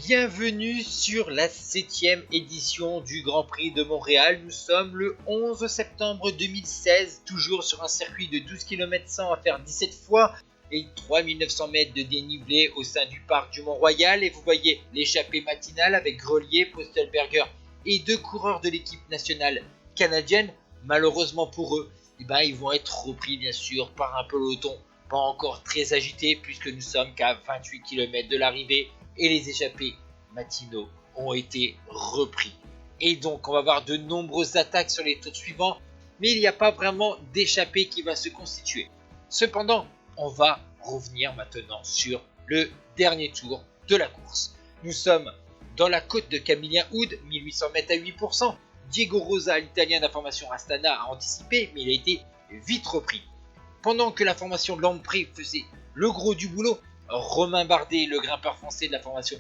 Bienvenue sur la 7e édition du Grand Prix de Montréal. Nous sommes le 11 septembre 2016, toujours sur un circuit de 12 km 100 à faire 17 fois et 3900 mètres de dénivelé au sein du parc du Mont-Royal. Et vous voyez l'échappée matinale avec Grelier, Postelberger et deux coureurs de l'équipe nationale canadienne. Malheureusement pour eux, ils vont être repris bien sûr par un peloton pas encore très agité puisque nous sommes qu'à 28 km de l'arrivée. Et les échappés matinaux ont été repris. Et donc on va avoir de nombreuses attaques sur les tours suivants, mais il n'y a pas vraiment d'échappée qui va se constituer. Cependant, on va revenir maintenant sur le dernier tour de la course. Nous sommes dans la côte de Camillien Oud, 1800 mètres à 8%. Diego Rosa, l'italien de la formation Astana, a anticipé, mais il a été vite repris. Pendant que la formation Lamprey faisait le gros du boulot, Romain Bardet, le grimpeur français de la formation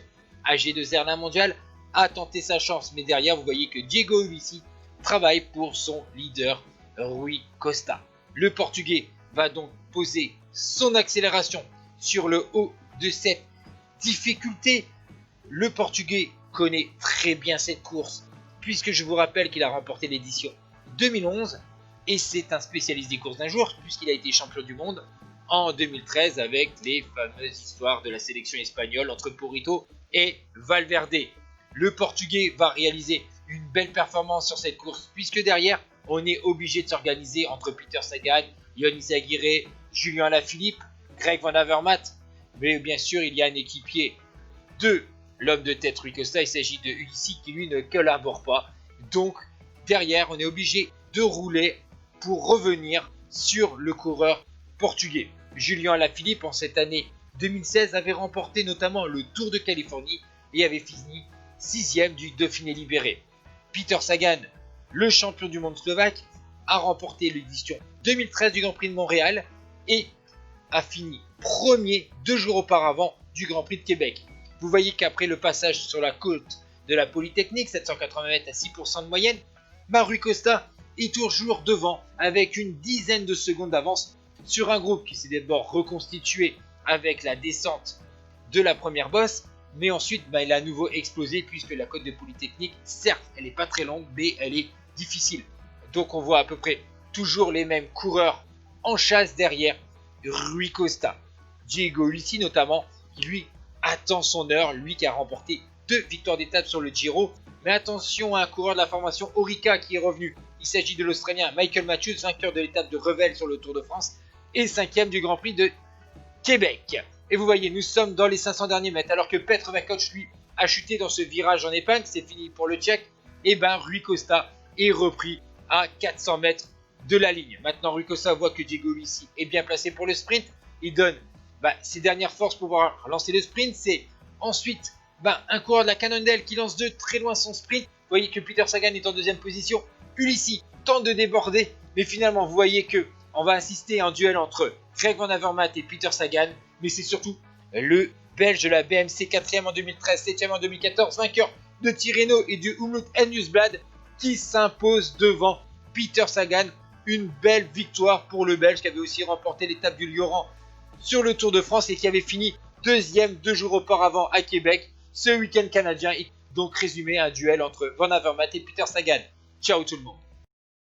AG2R La Mondiale, a tenté sa chance. Mais derrière, vous voyez que Diego Ulissi travaille pour son leader Rui Costa. Le Portugais va donc poser son accélération sur le haut de cette difficulté. Le Portugais connaît très bien cette course, puisque je vous rappelle qu'il a remporté l'édition 2011. Et c'est un spécialiste des courses d'un jour, puisqu'il a été champion du monde en 2013 avec les fameuses histoires de la sélection espagnole entre Porito et Valverde. Le Portugais va réaliser une belle performance sur cette course puisque derrière on est obligé de s'organiser entre Peter Sagan, Yonis Aguirre, Julien Alaphilippe, Greg Van Avermaet, mais bien sûr il y a un équipier de l'homme de tête Rui Costa, il s'agit de Ulissi qui lui ne collabore pas. Donc derrière on est obligé de rouler pour revenir sur le coureur portugais. Julien Alaphilippe en cette année 2016 avait remporté notamment le Tour de Californie et avait fini 6e du Dauphiné libéré. Peter Sagan, le champion du monde slovaque, a remporté l'édition 2013 du Grand Prix de Montréal et a fini premier 2 jours auparavant du Grand Prix de Québec. Vous voyez qu'après le passage sur la côte de la Polytechnique, 780 mètres à 6% de moyenne, Rui Costa est toujours devant avec une dizaine de secondes d'avance sur un groupe qui s'est d'abord reconstitué avec la descente de la première bosse, mais ensuite il a à nouveau explosé puisque la côte de Polytechnique, certes elle n'est pas très longue, mais elle est difficile. Donc on voit à peu près toujours les mêmes coureurs en chasse derrière Rui Costa. Diego Ulissi notamment, qui lui attend son heure, lui qui a remporté 2 victoires d'étape sur le Giro. Mais attention à un coureur de la formation Orica qui est revenu. Il s'agit de l'Australien Michael Matthews, vainqueur de l'étape de Revel sur le Tour de France et 5e du Grand Prix de Québec. Et vous voyez, nous sommes dans les 500 derniers mètres, alors que Petr Vakoč, lui, a chuté dans ce virage en épingle, c'est fini pour le Tchèque. Et Rui Costa est repris à 400 mètres de la ligne. Maintenant, Rui Costa voit que Diego Ulissi est bien placé pour le sprint. Il donne ses dernières forces pour pouvoir lancer le sprint. C'est ensuite un coureur de la Cannondale qui lance de très loin son sprint. Vous voyez que Peter Sagan est en deuxième position. Ulissi tente de déborder, mais finalement, vous voyez que on va assister à un duel entre Greg Van Avermaet et Peter Sagan, mais c'est surtout le Belge de la BMC 4e en 2013, 7e en 2014, vainqueur de Tirreno et du Umloot Nieuwsblad qui s'impose devant Peter Sagan. Une belle victoire pour le Belge qui avait aussi remporté l'étape du Lioran sur le Tour de France et qui avait fini 2e 2 jours auparavant à Québec. Ce week-end canadien est donc résumé un duel entre Van Avermaet et Peter Sagan. Ciao tout le monde.